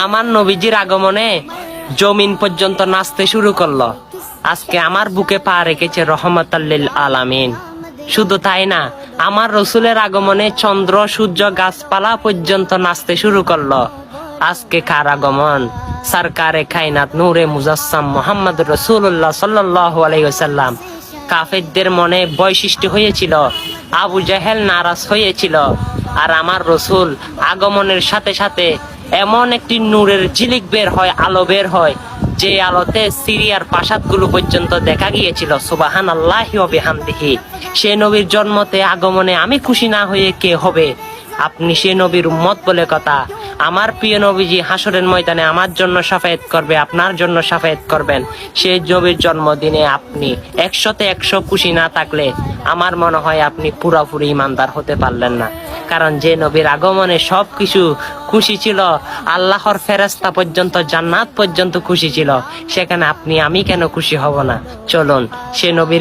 আমার নবীজির আগমনে জমিন পর্যন্ত নাচতে শুরু করলো। আজকে আমার বুকে পা রেখেছে রহমাতাল লিল আলামিন। শুধু তাই না, আমার রসুলের আগমনে চন্দ্র সূর্য গাছপালা পর্যন্ত নাচতে শুরু করলো। আজকে কার আগমন? সরকারে কায়নাত নূরে মুজাসসাম মুহাম্মদ রাসূলুল্লাহ সাল্লাল্লাহু আলাইহি ওয়াসাল্লাম। কাফেরদের মনে ভয় সৃষ্টি হয়েছিল, আবু জাহেল নারাজ হয়েছিল। আর আমার রসুল আগমনের সাথে সাথে এমন একটি নূরের ঝিলিক বের হয়, আলো বের হয়, যে আলোতে সিরিয়ার প্রাসাদগুলো পর্যন্ত দেখা গিয়েছিল। সুবহানাল্লাহি ওয়া বিহামদিহি। সে নবীর জন্মতে আগমনে আমি খুশি না হয়ে কে হবে? আপনি সে নবীর উম্মত বলে কথা। আমার প্রিয় নবীজি হাসরের ময়দানে আমার জন্য শাফায়াত করবে, আপনার জন্য শাফায়াত করবেন। সেই নবীর জন্মদিনে আপনি 100তে 100 খুশি না থাকলে আমার মনে হয় আপনি পুরোপুরি ইমানদার হতে পারলেন না। কারণ যে নবীর আগমনে সবকিছু খুশি ছিল, আল্লাহর ফেরেশতা পর্যন্ত জান্নাত পর্যন্ত খুশি ছিল, সেখানে আপনি আমি কেন খুশি হব না? চলুন সে নবীর